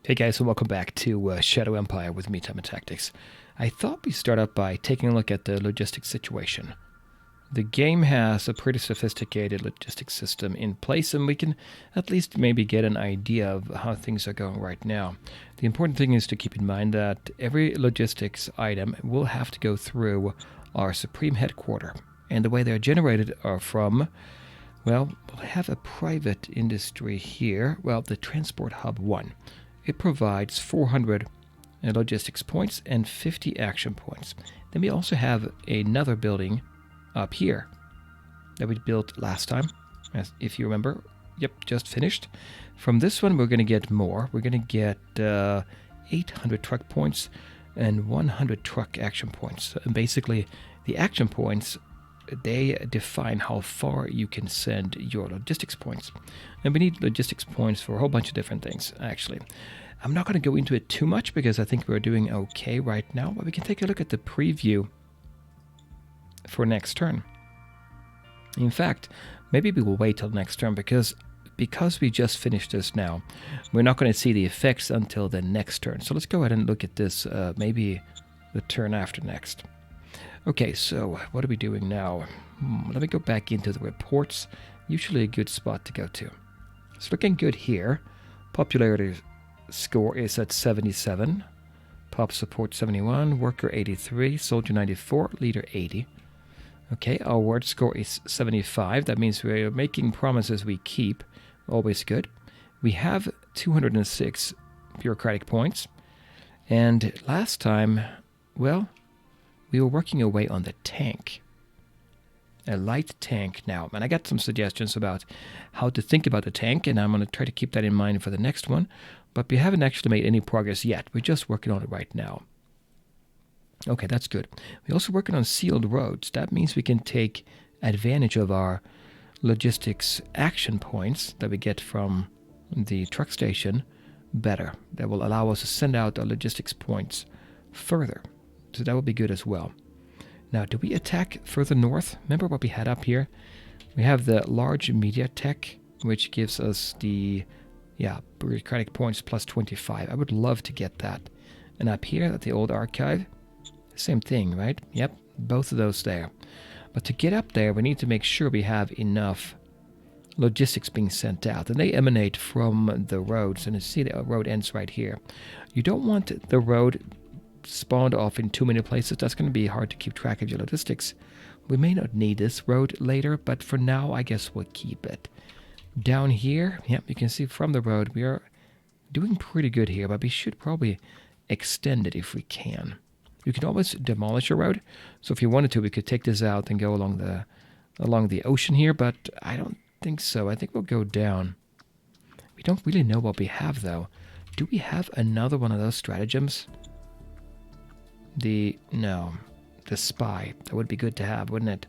Hey guys, and welcome back to Shadow Empire with me, Time and Tactics. I thought we'd start out by taking a look at the logistics situation. The game has a pretty sophisticated logistics system in place, and we can at least maybe get an idea of how things are going right now. The important thing is to keep in mind that every logistics item will have to go through our Supreme Headquarter, and the way they're generated are from, well, we'll have a private industry here, well, the Transport Hub 1. It provides 400 logistics points and 50 action points. Then we also have another building up here that we built last time, as if you remember. Yep, just finished. From this one, we're going to get more. We're going to get 800 truck points and 100 truck action points. And basically, the action points, they define how far you can send your logistics points. And we need logistics points for a whole bunch of different things, actually. I'm not going to go into it too much because I think we're doing okay right now, but we can take a look at the preview for next turn. In fact, maybe we will wait till next turn because we just finished this now, we're not going to see the effects until the next turn. So let's go ahead and look at this maybe the turn after next. Okay, so what are we doing now? Let me go back into the reports. Usually a good spot to go to. It's looking good here. Popularity score is at 77. Pop support 71. Worker 83. Soldier 94. Leader 80. Okay, our word score is 75. That means we're making promises we keep. Always good. We have 206 bureaucratic points. And last time, well, we were working away on the tank. A light tank now. And I got some suggestions about how to think about a tank, and I'm going to try to keep that in mind for the next one. But we haven't actually made any progress yet. We're just working on it right now. Okay, that's good. We're also working on sealed roads. That means we can take advantage of our logistics action points that we get from the truck station better. That will allow us to send out our logistics points further. So that will be good as well. Now, do we attack further north? Remember what we had up here? We have the large media tech, which gives us the, bureaucratic points plus 25. I would love to get that. And up here at the old archive, same thing, right? Yep, both of those there. But to get up there, we need to make sure we have enough logistics being sent out. And they emanate from the roads. And you see the road ends right here. You don't want the road spawned off in too many places. That's going to be hard to keep track of your logistics. We may not need this road later, but for now, I guess we'll keep it. Down here, yep, you can see from the road, we are doing pretty good here, but we should probably extend it if we can. You can always demolish a road, so if you wanted to, we could take this out and go along the ocean here, but I don't think so. I think we'll go down. We don't really know what we have, though. Do we have another one of those stratagems? The spy. That would be good to have, wouldn't it?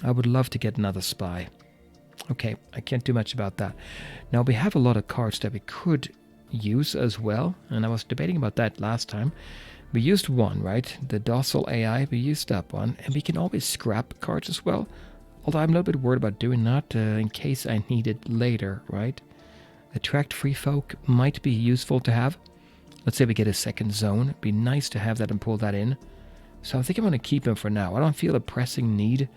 I would love to get another spy. Okay, I can't do much about that. Now, we have a lot of cards that we could use as well, and I was debating about that last time. We used one, right? The docile AI, we used that one, and we can always scrap cards as well, although I'm a little bit worried about doing that in case I need it later, right? Attract free folk might be useful to have. Let's say we get a second zone. It'd be nice to have that and pull that in. So I think I'm going to keep him for now. I don't feel a pressing need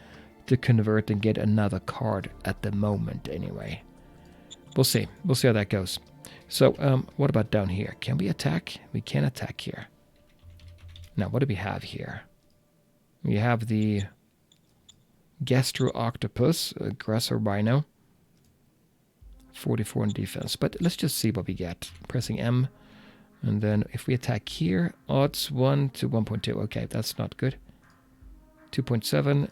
to convert and get another card at the moment anyway. We'll see. We'll see how that goes. So what about down here? Can we attack? We can attack here. Now, what do we have here? We have the Gastro Octopus, Aggressor Rhino. 44 in defense. But let's just see what we get. Pressing M. And then if we attack here, odds 1 to 1.2. Okay, that's not good. 2.7.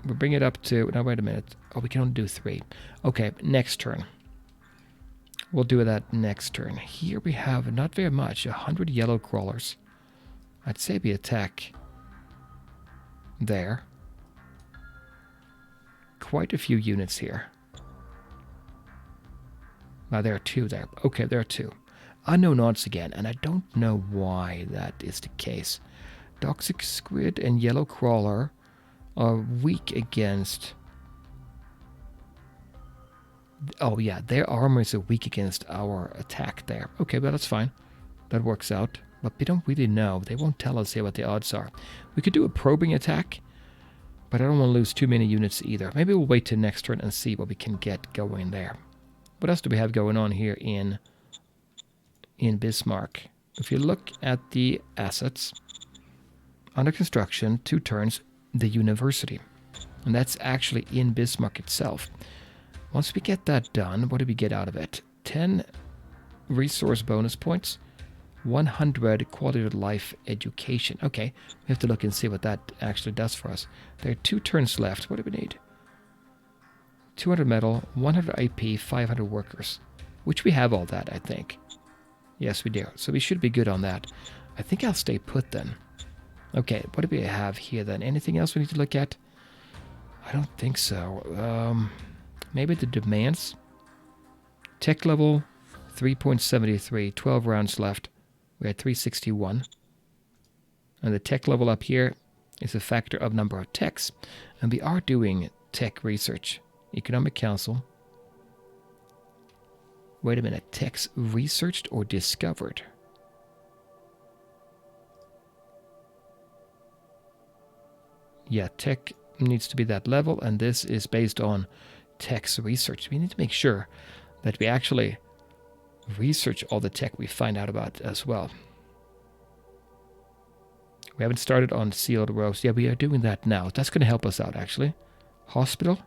We'll bring it up to... Now, wait a minute. Oh, we can only do 3. Okay, next turn. We'll do that next turn. Here we have not very much. 100 yellow crawlers. I'd say we attack there. Quite a few units here. Now, there are 2 there. Okay, there are 2. Unknown odds again, and I don't know why that is the case. Toxic Squid and Yellow Crawler are weak against Oh, yeah, their armor is weak against our attack there. Okay, but that's fine. That works out. But we don't really know. They won't tell us here what the odds are. We could do a probing attack, but I don't want to lose too many units either. Maybe we'll wait till next turn and see what we can get going there. What else do we have going on here in Bismarck? If you look at the assets, under construction, 2 turns, the university. And that's actually in Bismarck itself. Once we get that done, what do we get out of it? 10 resource bonus points, 100 quality of life education. Okay, we have to look and see what that actually does for us. There are 2 turns left. What do we need? 200 metal, 100 IP, 500 workers. Which we have all that, I think. Yes, we do. So we should be good on that. I think I'll stay put then. Okay, what do we have here then? Anything else we need to look at? I don't think so. Maybe the demands. Tech level 3.73, 12 rounds left. We're at 361. And the tech level up here is a factor of number of techs. And we are doing tech research. Economic Council. Wait a minute. Techs researched or discovered? Yeah, tech needs to be that level, and this is based on tech's research. We need to make sure that we actually research all the tech we find out about as well. We haven't started on sealed rows. Yeah, we are doing that now. That's going to help us out, actually. Hospital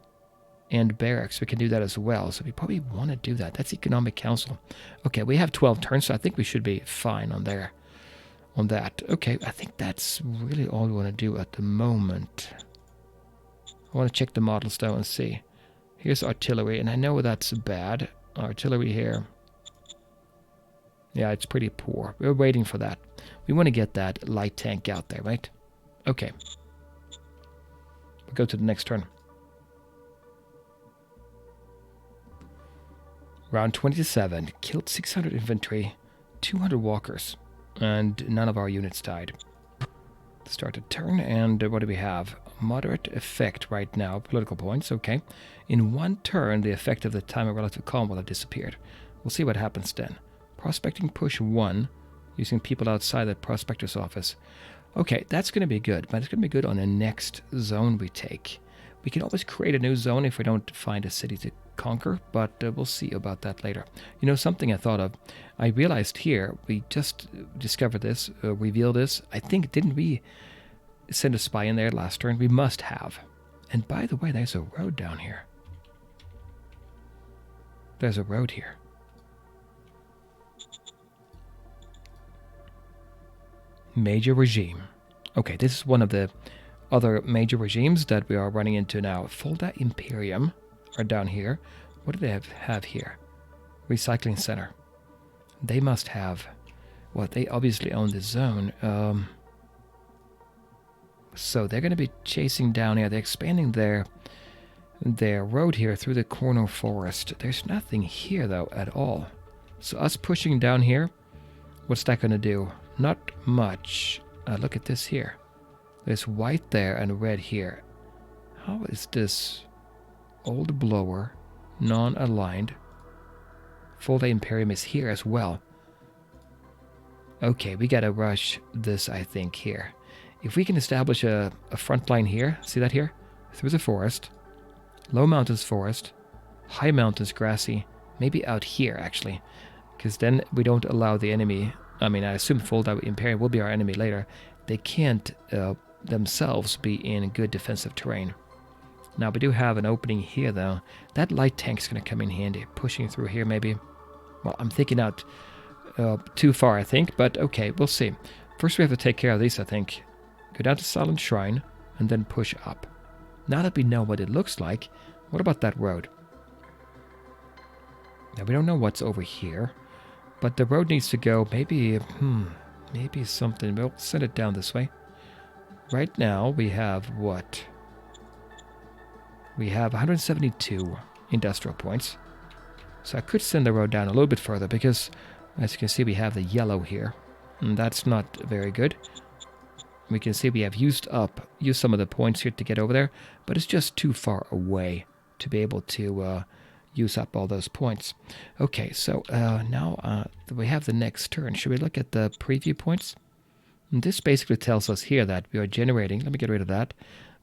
and barracks. We can do that as well. So we probably want to do that. That's Economic Council. Okay, we have 12 turns, so I think we should be fine on there. On that. Okay, I think that's really all we want to do at the moment. I want to check the models though and see. Here's artillery, and I know that's bad. Artillery here. Yeah, it's pretty poor. We're waiting for that. We want to get that light tank out there, right? Okay. We'll go to the next turn. Round 27. Killed 600 infantry, 200 walkers, and none of our units died. Start a turn, and what do we have? Moderate effect right now. Political points, okay. In 1 turn, the effect of the time of relative calm will have disappeared. We'll see what happens then. Prospecting push 1, using people outside the prospector's office. Okay, that's going to be good, but it's going to be good on the next zone we take. We can always create a new zone if we don't find a city to conquer, but we'll see about that later. You know, something I thought of. I realized here, we just discovered this, revealed this. I think, didn't we send a spy in there last turn? We must have. And by the way, there's a road down here. There's a road here. Major regime. Okay, this is one of the other major regimes that we are running into now. Fulda Imperium are down here. What do they have here? Recycling center. They must have... Well, they obviously own the zone. So they're going to be chasing down here. They're expanding their road here through the corner forest. There's nothing here, though, at all. So us pushing down here, what's that going to do? Not much. Look at this here. There's white there and red here. How is this? Old blower, non-aligned. Fulda Imperium is here as well. Okay, we gotta rush this, I think, here. If we can establish a front line here, see that here? Through the forest. Low mountains forest. High mountains grassy. Maybe out here, actually. Because then we don't allow the enemy... I mean, I assume Fulda Imperium will be our enemy later. They can't themselves be in good defensive terrain. Now, we do have an opening here, though. That light tank's going to come in handy. Pushing through here, maybe. Well, I'm thinking out too far, I think. But, okay, we'll see. First, we have to take care of these, I think. Go down to Silent Shrine, and then push up. Now that we know what it looks like, what about that road? Now, we don't know what's over here. But the road needs to go, maybe something. We'll send it down this way. Right now, we have what? We have 172 industrial points. So I could send the road down a little bit further because, as you can see, we have the yellow here. And that's not very good. We can see we have used some of the points here to get over there, but it's just too far away to be able to use up all those points. Okay, so now we have the next turn. Should we look at the preview points? And this basically tells us here that we are generating. Let me get rid of that.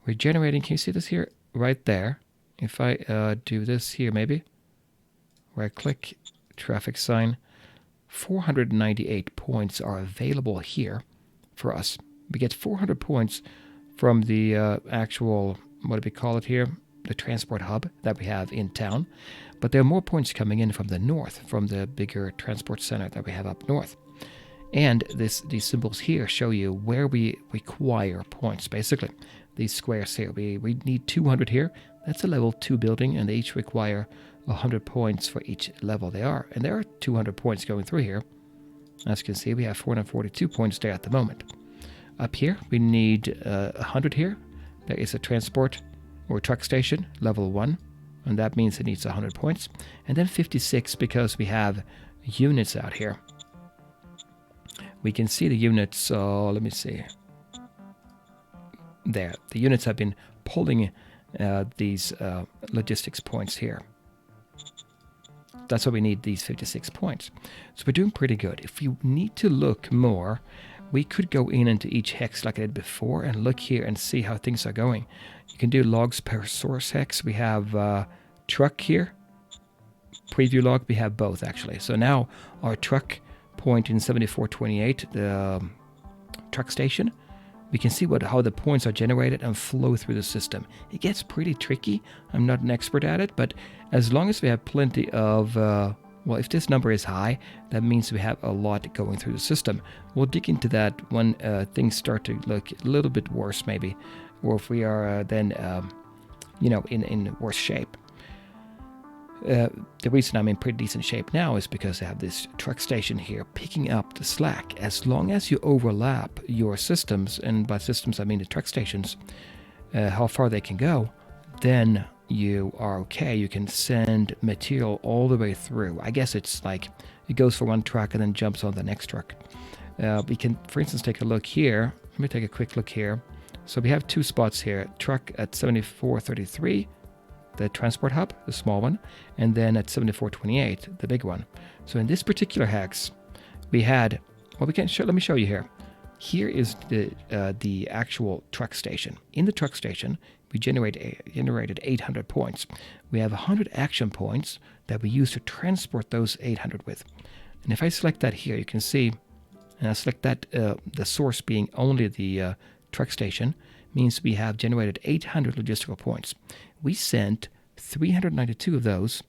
We're generating, can you see this here? Right there. If I do this here maybe, right click, traffic sign, 498 points are available here for us. We get 400 points from the actual, what do we call it here? The transport hub that we have in town. But there are more points coming in from the north, from the bigger transport center that we have up north. And these symbols here show you where we require points, basically. These squares here, we need 200 here. That's a level 2 building, and they each require 100 points for each level they are. And there are 200 points going through here. As you can see, we have 442 points there at the moment. Up here, we need 100 here. There is a transport or truck station, level 1, and that means it needs 100 points. And then 56 because we have units out here. We can see the units, let me see. There, the units have been pulling these logistics points here. That's why we need these 56 points. So we're doing pretty good. If you need to look more, we could go in into each hex like I did before and look here and see how things are going. You can do logs per source hex. We have truck here. Preview log, we have both actually. So now our truck point in 7428, the truck station, we can see how the points are generated and flow through the system. It gets pretty tricky. I'm not an expert at it, but as long as we have plenty of, well, if this number is high, that means we have a lot going through the system. We'll dig into that when things start to look a little bit worse, maybe, or if we are then, in worse shape. The reason I'm in pretty decent shape now is because I have this truck station here picking up the slack. As long as you overlap your systems, and by systems I mean the truck stations, how far they can go, then you are okay. You can send material all the way through. I guess it's like it goes for one truck and then jumps on the next truck. We can, for instance, take a look here. Let me take a quick look here. So we have two spots here. Truck at 7433. The transport hub, the small one, and then at 7428, the big one. So in this particular hex, we had, well, we can show, let me show you here. Here is the actual truck station. In the truck station, we generated 800 points. We have 100 action points that we use to transport those 800 with. And if I select that here, you can see, and I select that the source being only the truck station, means we have generated 800 logistical points. We sent 392 of those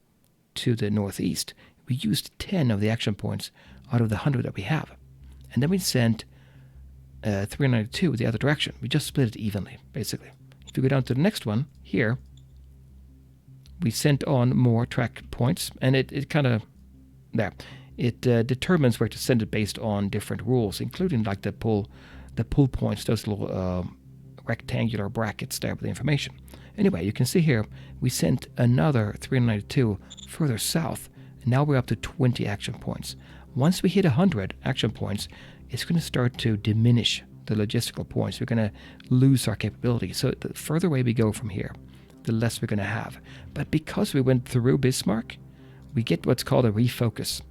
to the northeast. We used 10 of the action points out of the 100 that we have. And then we sent 392 the other direction. We just split it evenly, basically. If you go down to the next one, here, we sent on more track points, and it kind of, there. It determines where to send it based on different rules, including like the pull points, those little rectangular brackets there with the information. Anyway, you can see here, we sent another 392 further south, and now we're up to 20 action points. Once we hit 100 action points, it's going to start to diminish the logistical points. We're going to lose our capability. So the further away we go from here, the less we're going to have. But because we went through Bismarck, we get what's called a refocus.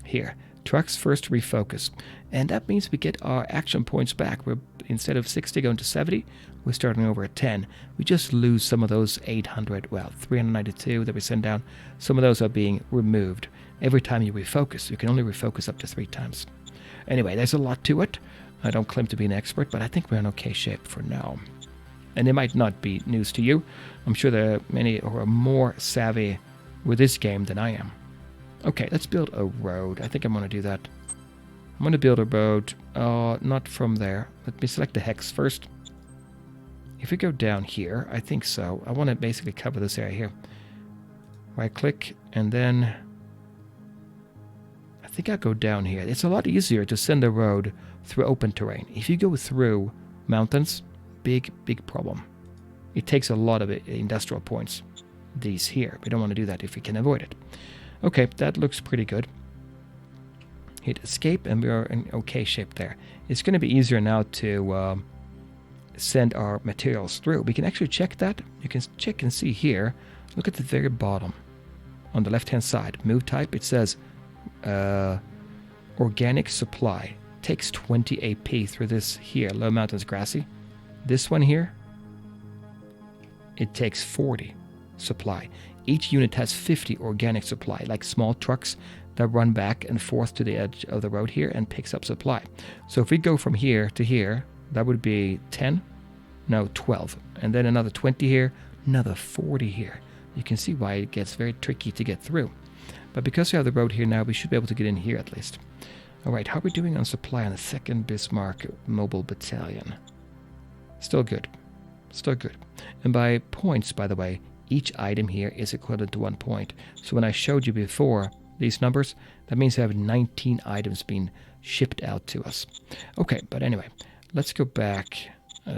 Here, trucks first refocus. And that means we get our action points back. We're, instead of 60 going to 70, we're starting over at 10. We just lose some of those 800, well, 392 that we send down. Some of those are being removed. Every time you refocus, you can only refocus up to 3 times. Anyway, there's a lot to it. I don't claim to be an expert, but I think we're in okay shape for now. And it might not be news to you. I'm sure there are many who are more savvy with this game than I am. Okay, let's build a road. I think I'm going to do that. I'm going to build a road, not from there. Let me select the hex first. If we go down here, I think so. I want to basically cover this area here. Right click, and then I think I'll go down here. It's a lot easier to send a road through open terrain. If you go through mountains, big problem. It takes a lot of industrial points. These here. We don't want to do that if we can avoid it. Okay, that looks pretty good. Hit escape, and we are in okay shape there. It's going to be easier now to send our materials through. We can actually check that. You can check and see here. Look at the very bottom. on the left-hand side, move type, it says organic supply. Takes 20 AP through this here, low mountains grassy. This one here, it takes 40 supply. Each unit has 50 organic supply, like small trucks that run back and forth to the edge of the road here and picks up supply. So if we go from here to here, that would be 10, no, 12. And then another 20 here, another 40 here. You can see why it gets very tricky to get through. But because we have the road here now, we should be able to get in here at least. All right, how are we doing on supply on the 2nd Bismarck Mobile Battalion? Still good. Still good. And by points, by the way, each item here is equivalent to 1 point. So when I showed you before these numbers, that means we have 19 items being shipped out to us. Okay, but anyway, let's go back.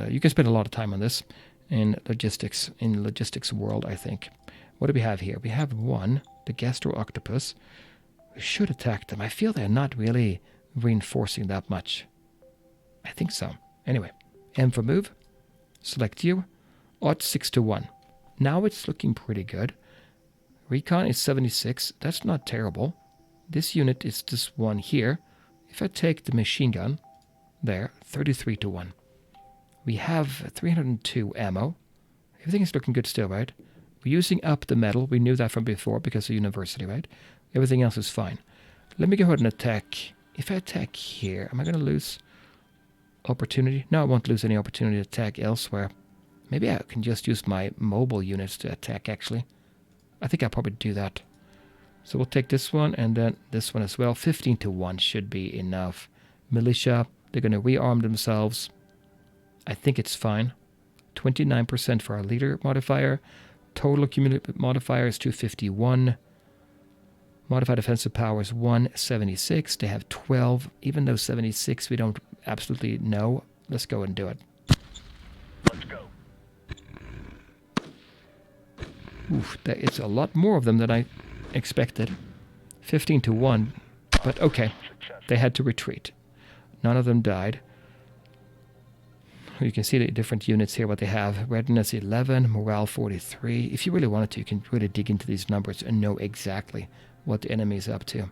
You can spend a lot of time on this in logistics world, I think. What do we have here? We have one, the Gastro Octopus. We should attack them. I feel they're not really reinforcing that much. I think so. Anyway, M for move. Select you. Odds 6 to 1. Now it's looking pretty good. Recon is 76. That's not terrible. This unit is this one here. If I take the machine gun, there, 33 to 1. We have 302 ammo. Everything is looking good still, right? We're using up the metal. We knew that from before because of university, right? Everything else is fine. Let me go ahead and attack. If I attack here, am I going to lose opportunity? No, I won't lose any opportunity to attack elsewhere. Maybe I can just use my mobile units to attack, actually. I think I'll probably do that. So we'll take this one and then this one as well. 15 to 1 should be enough. Militia, they're going to rearm themselves. I think it's fine. 29% for our leader modifier. Total cumulative modifier is 251. Modified offensive power is 176. They have 12. Even though 76 we don't absolutely know. Let's go and do it. Let's go. Oof, it's a lot more of them than I expected. 15 to 1. But okay, they had to retreat. None of them died. You can see the different units here, what they have. Readiness 11, morale 43. If you really wanted to, you can really dig into these numbers and know exactly what the enemy is up to.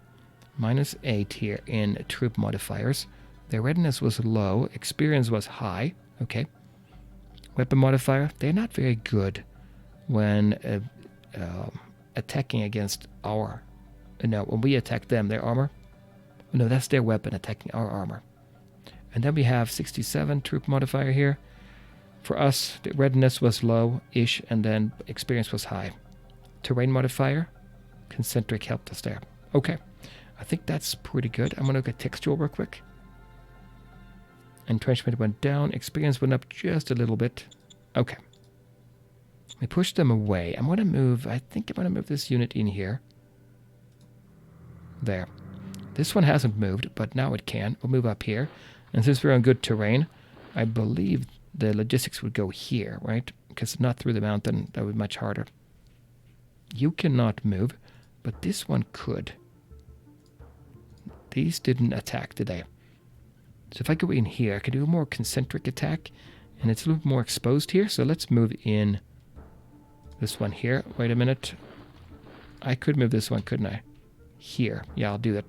-8 here in troop modifiers. Their readiness was low. Experience was high. Okay. Weapon modifier. They're not very good when attacking against our... No, when we attack them, their armor. No, that's their weapon attacking our armor. And then we have 67 troop modifier here. For us, the readiness was low-ish, and then experience was high. Terrain modifier, concentric helped us there. Okay, I think that's pretty good. I'm going to look at textual real quick. Entrenchment went down. Experience went up just a little bit. Okay. We pushed them away. I'm going to move... I think I'm going to move this unit in here. There. This one hasn't moved, but now it can. We'll move up here. And since we're on good terrain, I believe the logistics would go here, right? Because not through the mountain. That would be much harder. You cannot move, but this one could. These didn't attack, did they? So if I go in here, I can do a more concentric attack. And it's a little more exposed here. So let's move in this one here. Wait a minute. I could move this one, couldn't I? Here. Yeah, I'll do that.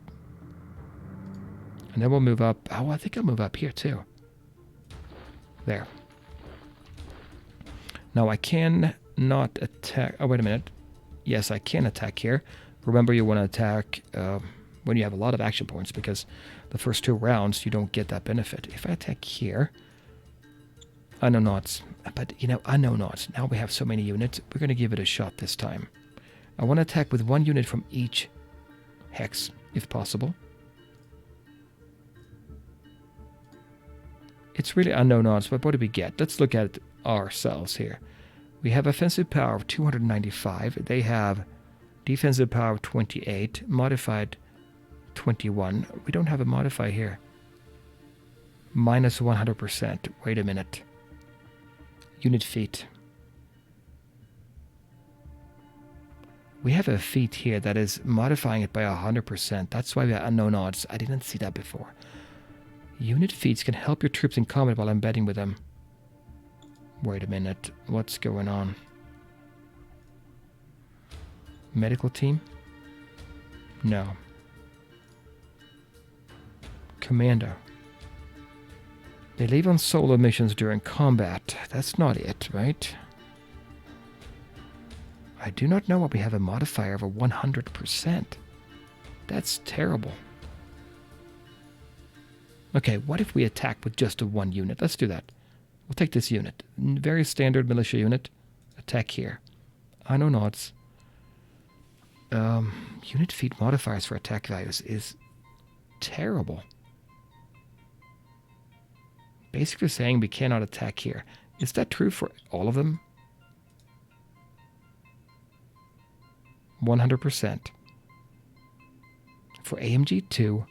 And then we'll move up. Oh, I think I'll move up here too. There. Now I can not attack. Oh, wait a minute. Yes, I can attack here. Remember, you want to attack when you have a lot of action points, because the first 2 rounds you don't get that benefit. If I attack here, I know not. But, you know, I know not. Now we have so many units. We're going to give it a shot this time. I want to attack with 1 unit from each hex, if possible. It's really unknown odds, but what do we get? Let's look at ourselves here. We have offensive power of 295. They have defensive power of 28. Modified 21. We don't have a modifier here. Minus 100%. Wait a minute. Unit feet. We have a feat here that is modifying it by 100%. That's why we have unknown odds. I didn't see that before. Unit feats can help your troops in combat while embedding with them. Wait a minute. What's going on? Medical team? No. Commando. They leave on solo missions during combat. That's not it, right? I do not know why we have a modifier of a 100%. That's terrible. Okay, what if we attack with just a 1 unit? Let's do that. We'll take this unit. Very standard militia unit. Attack here. I know not. Unit feed modifiers for attack values is terrible. Basically saying we cannot attack here. Is that true for all of them? 100%. For AMG 2,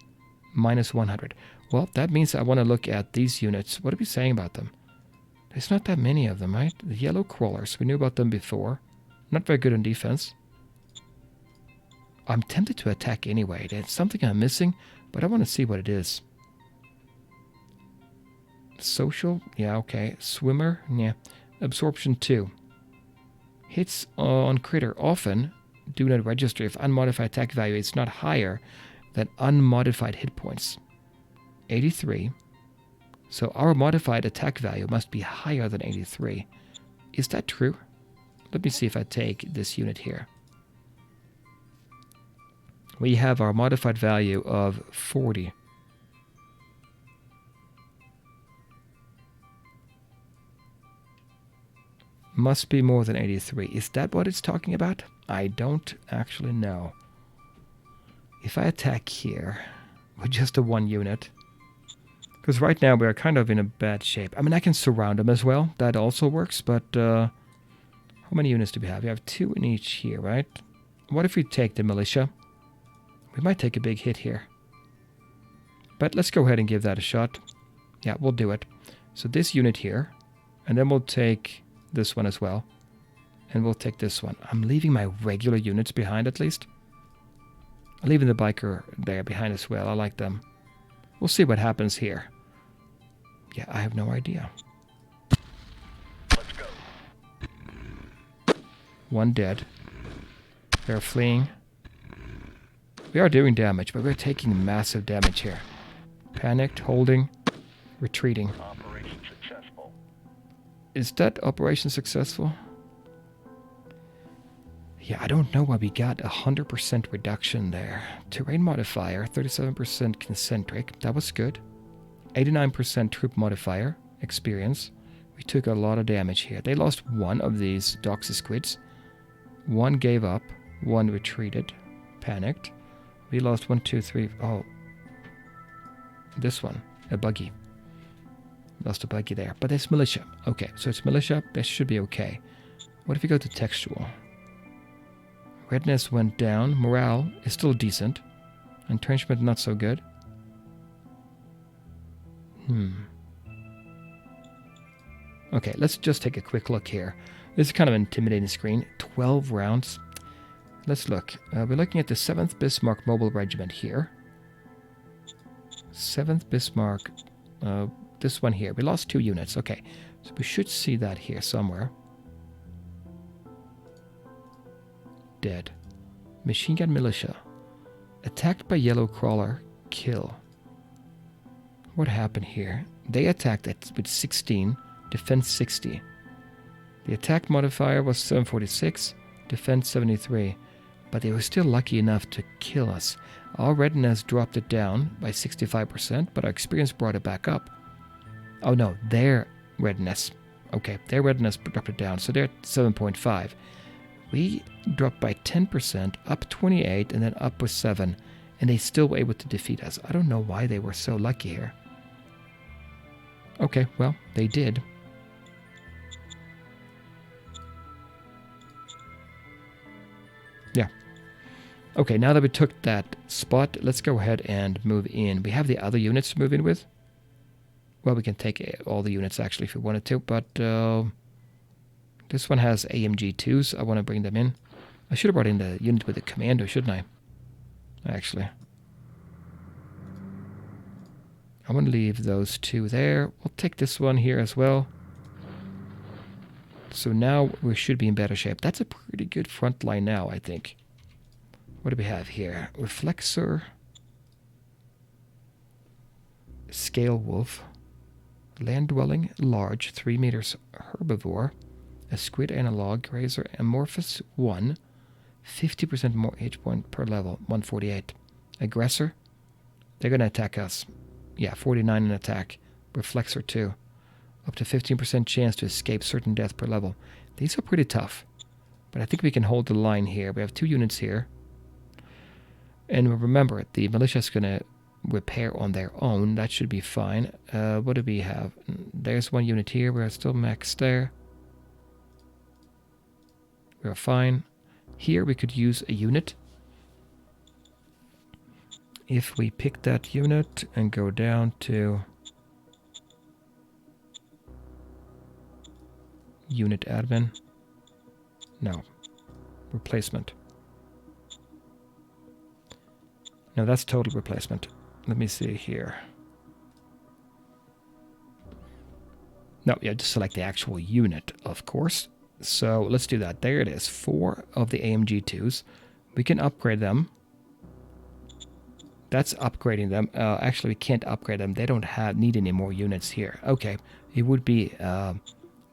minus 100. Well, that means I want to look at these units. What are we saying about them? There's not that many of them, right? The yellow crawlers, we knew about them before. Not very good on defense. I'm tempted to attack anyway. There's something I'm missing, but I want to see what it is. Social? Yeah, okay. Swimmer? Yeah. Absorption 2. Hits on critter often do not register if unmodified attack value is not higher than unmodified hit points. 83. So our modified attack value must be higher than 83. Is that true? Let me see if I take this unit here. We have our modified value of 40. Must be more than 83. Is that what it's talking about? I don't actually know. If I attack here with just a 1 unit, because right now we are kind of in a bad shape. I mean, I can surround them as well. That also works, but how many units do we have? We have 2 in each here, right? What if we take the militia? We might take a big hit here. But let's go ahead and give that a shot. Yeah, we'll do it. So this unit here, and then we'll take this one as well. And we'll take this one. I'm leaving my regular units behind at least. I'm leaving the biker there behind as well. I like them. We'll see what happens here. Yeah, I have no idea. Let's go. 1 dead. They're fleeing. We are doing damage, but we're taking massive damage here. Panicked, holding, retreating. Operation successful. Is that operation successful? Yeah, I don't know why we got 100% reduction there. Terrain modifier, 37% concentric. That was good. 89% troop modifier, experience. We took a lot of damage here. They lost 1 of these doxy squids. 1 gave up. 1 retreated. Panicked. We lost 1, 2, 3. Oh. This one. A buggy. Lost a buggy there. But it's militia. Okay, so it's militia. That should be okay. What if we go to textual? Redness went down. Morale is still decent. Entrenchment not so good. Okay, let's just take a quick look here. This is kind of an intimidating screen. 12 rounds. Let's look. We're looking at the 7th Bismarck Mobile Regiment here. 7th Bismarck. This one here. We lost 2 units. Okay, so we should see that here somewhere. Dead. Machine gun militia. Attacked by yellow crawler. Kill. What happened here? They attacked it with 16. Defense 60. The attack modifier was 746. Defense 73. But they were still lucky enough to kill us. Our readiness dropped it down by 65%, but our experience brought it back up. Oh no, their readiness. Okay, their readiness dropped it down, so they're at 7.5. We dropped by 10%, up 28, and then up with 7, and they still were able to defeat us. I don't know why they were so lucky here. Okay, well, they did. Yeah. Okay, now that we took that spot, let's go ahead and move in. We have the other units to move in with. Well, we can take all the units actually if we wanted to, but this one has AMG 2s. I want to bring them in. I should have brought in the unit with the commando, shouldn't I? Actually. I want to leave those 2 there. We'll take this one here as well. So now we should be in better shape. That's a pretty good front line now, I think. What do we have here? Reflexor. Scale wolf. Land dwelling, large, 3 meters herbivore. A squid analog, grazer, amorphous 1. 50% more H point per level, 148. Aggressor. They're going to attack us. Yeah, 49 in attack. Reflexor 2. Up to 15% chance to escape certain death per level. These are pretty tough. But I think we can hold the line here. We have 2 units here. And remember, the militia is going to repair on their own. That should be fine. What do we have? There's 1 unit here. We're still maxed there. We're fine. Here we could use a unit. If we pick that unit and go down to unit admin. No. Replacement. No, that's total replacement. Let me see here. No, yeah, just select the actual unit, of course. So let's do that. There it is. 4 of the AMG2s. We can upgrade them. That's upgrading them. Actually, we can't upgrade them. They don't need any more units here. Okay, it would be the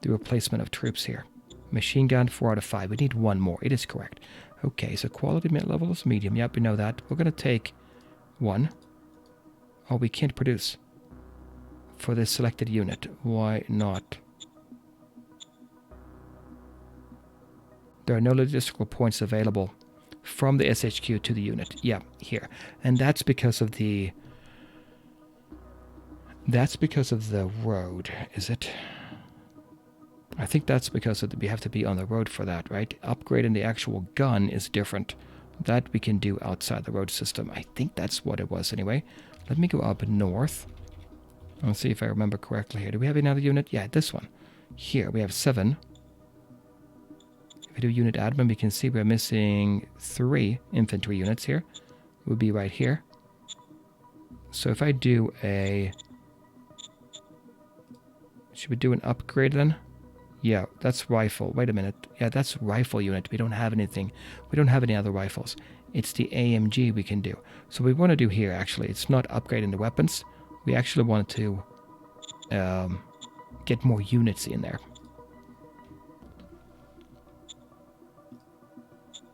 replacement of troops here. Machine gun, 4 out of 5. We need 1 more. It is correct. Okay, so quality level is medium. Yep, we know that. We're going to take 1. Oh, we can't produce for this selected unit. Why not? There are no logistical points available from the SHQ to the unit. Yeah, here. And that's because of the... That's because of the road, is it? I think that's because of we have to be on the road for that, right? Upgrading the actual gun is different. That we can do outside the road system. I think that's what it was anyway. Let me go up north. Let's see if I remember correctly here. Do we have another unit? Yeah, this one. Here, we have 7. If we do unit admin, we can see we're missing 3 infantry units here. We'll be right here. So if I do a... Should we do an upgrade then? Yeah, that's rifle. Wait a minute. Yeah, that's rifle unit. We don't have anything. We don't have any other rifles. It's the AMG we can do. So what we want to do here, actually, it's not upgrading the weapons. We actually want to get more units in there.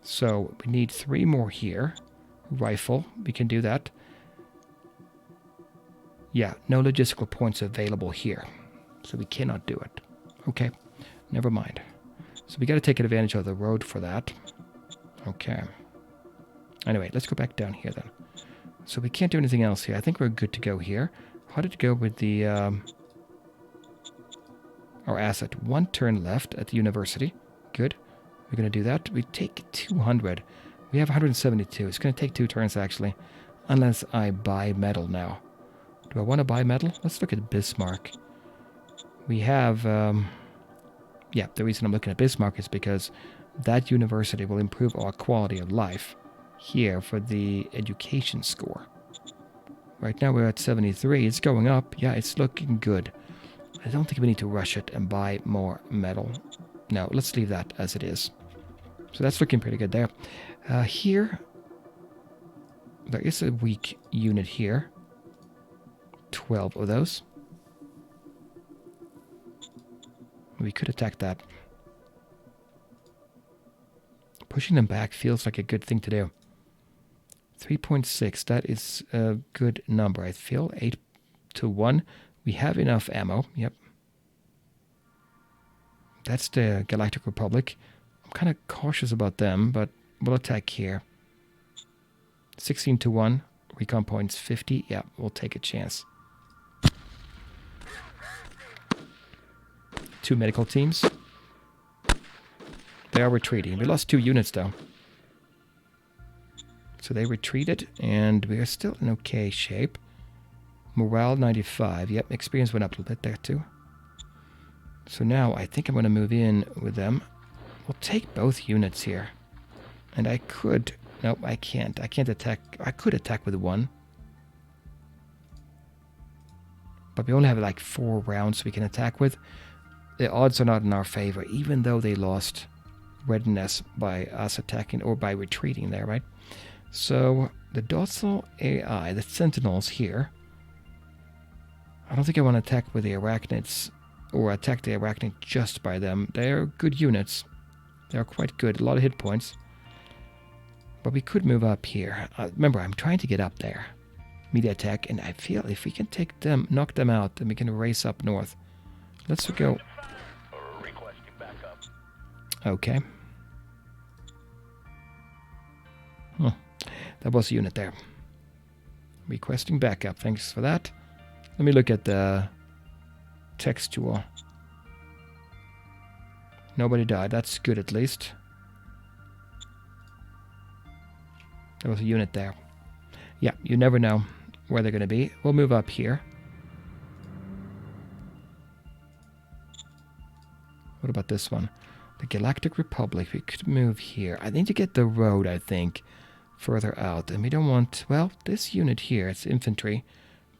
So we need 3 more here. Rifle, we can do that. Yeah, no logistical points available here. So we cannot do it. Okay, never mind. So we got to take advantage of the road for that. Okay. Anyway, let's go back down here then. So we can't do anything else here. I think we're good to go here. How did it go with the... our asset? 1 turn left at the university. Good. We're going to do that. We take 200. We have 172. It's going to take 2 turns, actually. Unless I buy metal now. Do I want to buy metal? Let's look at Bismarck. We have... yeah, the reason I'm looking at Bismarck is because that university will improve our quality of life here for the education score. Right now we're at 73. It's going up. Yeah, it's looking good. I don't think we need to rush it and buy more metal. No, let's leave that as it is. So that's looking pretty good there. Here, there is a weak unit here. 12 of those. We could attack that. Pushing them back feels like a good thing to do. 3.6, that is a good number. I feel 8 to 1. We have enough ammo. Yep. That's the Galactic Republic. I'm kind of cautious about them, but we'll attack here. 16 to 1. Recon points 50. Yeah, we'll take a chance. 2 medical teams. They are retreating. We lost 2 units though. So they retreated and we are still in okay shape. Morale 95. Yep, experience went up a little bit there too. So now I think I'm going to move in with them. We'll take both units here. And I could... Nope, I can't. I can't attack. I could attack with 1. But we only have like 4 rounds we can attack with. The odds are not in our favor, even though they lost readiness by us attacking or by retreating there, right? So, the docile AI, the sentinels here. I don't think I want to attack with the arachnids, or attack the arachnid just by them. They're good units. They're quite good, a lot of hit points. But we could move up here. Remember, I'm trying to get up there. Media attack, and I feel if we can take them, knock them out, then we can race up north. Let's go. Requesting backup. Okay. That was a unit there. Requesting backup. Thanks for that. Let me look at the textual. Nobody died. That's good at least. There was a unit there. Yeah, you never know where they're going to be. We'll move up here. What about this one? The Galactic Republic. We could move here. I need to get the road, I think, further out. And we don't want... Well, this unit here, it's infantry.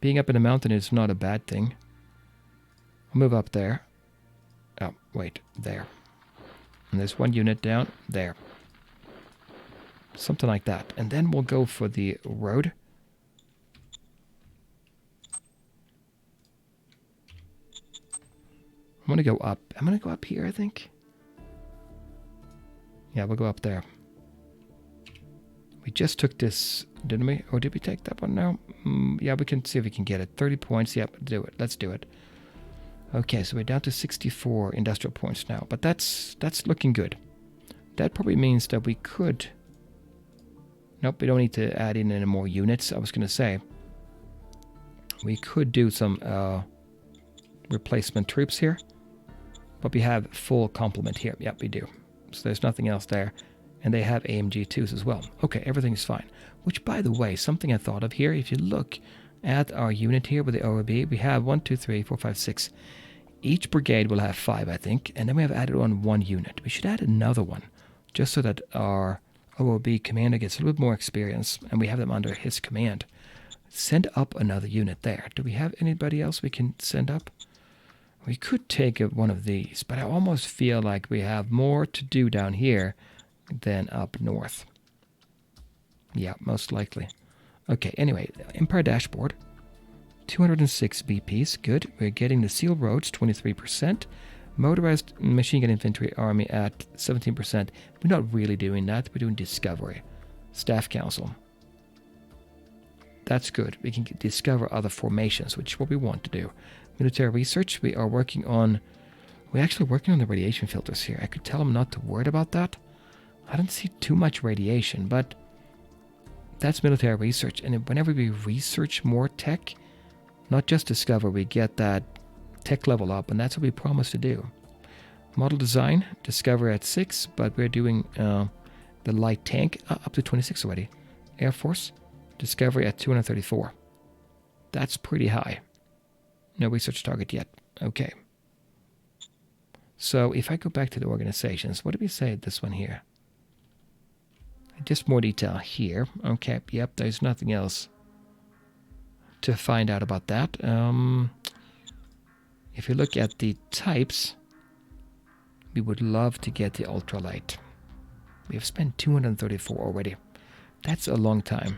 Being up in a mountain is not a bad thing. We'll move up there. Oh, wait. There. And there's one unit down there. Something like that. And then we'll go for the road. I'm going to go up. I'm going to go up here, I think. Yeah, we'll go up there. We just took this, didn't we? Or did we take that one now? Yeah, we can see if we can get it. 30 points. Yep, do it. Let's do it. Okay, so we're down to 64 industrial points now. But that's looking good. That probably means that we could... Nope, we don't need to add in any more units. I was going to say we could do some replacement troops here. But we have full complement here. Yep, we do. So there's nothing else there. And they have AMG-2s as well. Okay, everything's fine. Which, by the way, something I thought of here. If you look at our unit here with the ORB, we have 1, 2, 3, 4, 5, 6. Each brigade will have 5, I think. And then we have added on 1 unit. We should add another one. Just so that our OOB commander gets a little bit more experience. And we have them under his command. Send up another unit there. Do we have anybody else we can send up? We could take one of these. But I almost feel like we have more to do down here than up north. Yeah, most likely. Okay, anyway, Empire dashboard. 206 BPs, good. We're getting the seal roads, 23%. Motorized machine gun infantry army at 17%. We're not really doing that. We're doing discovery. Staff council. That's good. We can discover other formations, which is what we want to do. Military research, we are working on... We're actually working on the radiation filters here. I could tell them not to worry about that. I don't see too much radiation, but that's military research. And whenever we research more tech, not just discover, we get that tech level up, and that's what we promise to do. Model design, discover at 6, but we're doing the light tank up to 26 already. Air Force, discovery at 234. That's pretty high. No research target yet. Okay. So if I go back to the organizations, what did we say at this one here? Just more detail here. Okay, yep, there's nothing else to find out about that. If you look at the types, we would love to get the ultralight. We have spent 234 already. That's a long time.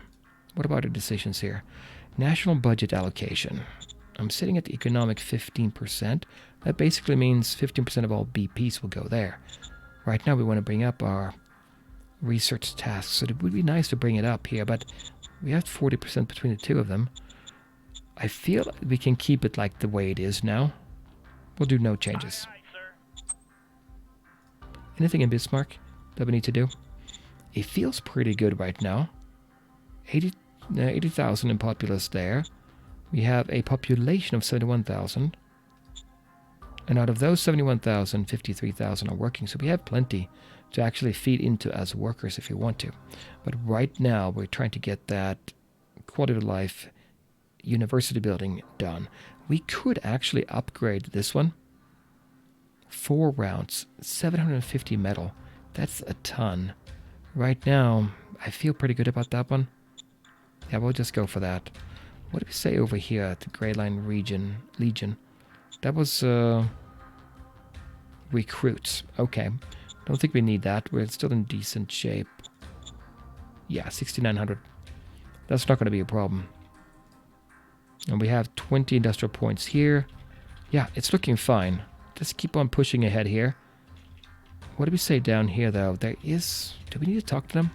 What about our decisions here? National budget allocation. I'm sitting at the economic 15%. That basically means 15% of all BPs will go there. Right now we want to bring up our research tasks, so it would be nice to bring it up here, but we have 40% between the two of them. I feel we can keep it like the way it is now. We'll do no changes. Anything in Bismarck that we need to do? It feels pretty good right now. 80,000 in populace there. We have a population of 71,000. And out of those 71,000, 53,000 are working, so we have plenty to actually feed into as workers if you want to. But right now, we're trying to get that quality of life university building done. We could actually upgrade this one. 4 rounds, 750 metal. That's a ton. Right now, I feel pretty good about that one. Yeah, we'll just go for that. What do we say over here at the Grey Line Legion? That was recruits. Okay. Don't think we need that. We're still in decent shape. Yeah, 6,900. That's not going to be a problem. And we have 20 industrial points here. Yeah, it's looking fine. Just keep on pushing ahead here. What do we say down here, though? There is... Do we need to talk to them?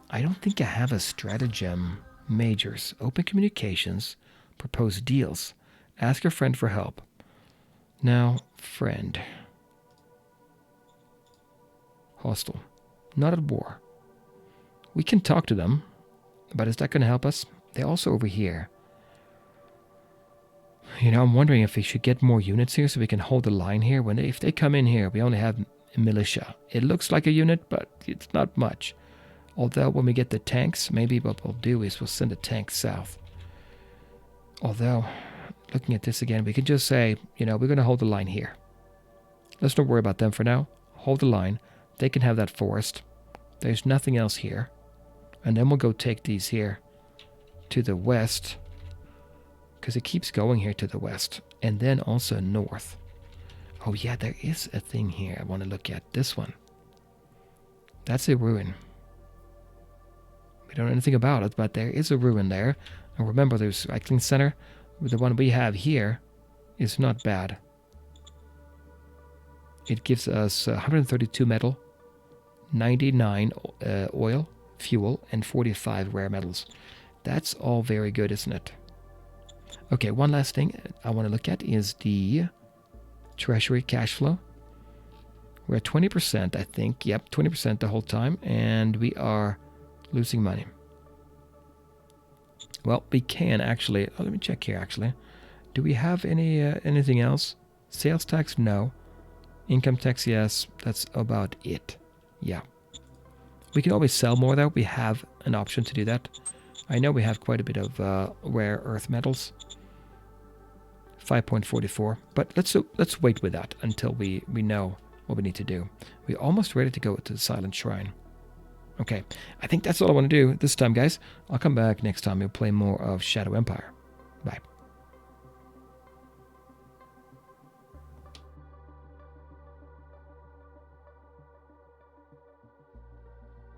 I don't think I have a stratagem. Majors. Open communications. Propose deals. Ask your friend for help. Now, friend. Hostile. Not at war. We can talk to them. But is that going to help us? They're also over here. You know, I'm wondering if we should get more units here so we can hold the line here. If they come in here, we only have a militia. It looks like a unit, but it's not much. Although when we get the tanks, maybe what we'll do is we'll send a tank south. Although, looking at this again, we could just say, you know, we're going to hold the line here. Let's not worry about them for now. Hold the line. They can have that forest. There's nothing else here. And then we'll go take these here to the west. Because it keeps going here to the west. And then also north. Oh yeah, there is a thing here I want to look at. This one. That's a ruin. We don't know anything about it, but there is a ruin there. And remember, the recycling center, the one we have here, is not bad. It gives us 132 metal, 99 oil, fuel, and 45 rare metals. That's all very good, isn't it? Okay, one last thing I want to look at is the Treasury cash flow. We're at 20%, I think. Yep, 20% the whole time, and we are losing money. Well, we can actually... Oh, let me check here, actually. Do we have anything else? Sales tax? No. Income tax? Yes. That's about it. Yeah. We can always sell more, though. We have an option to do that. I know we have quite a bit of rare earth metals. 5.44. But let's wait with that until we know what we need to do. We're almost ready to go to the Silent Shrine. Okay, I think that's all I want to do this time, guys. I'll come back next time. We'll play more of Shadow Empire. Bye.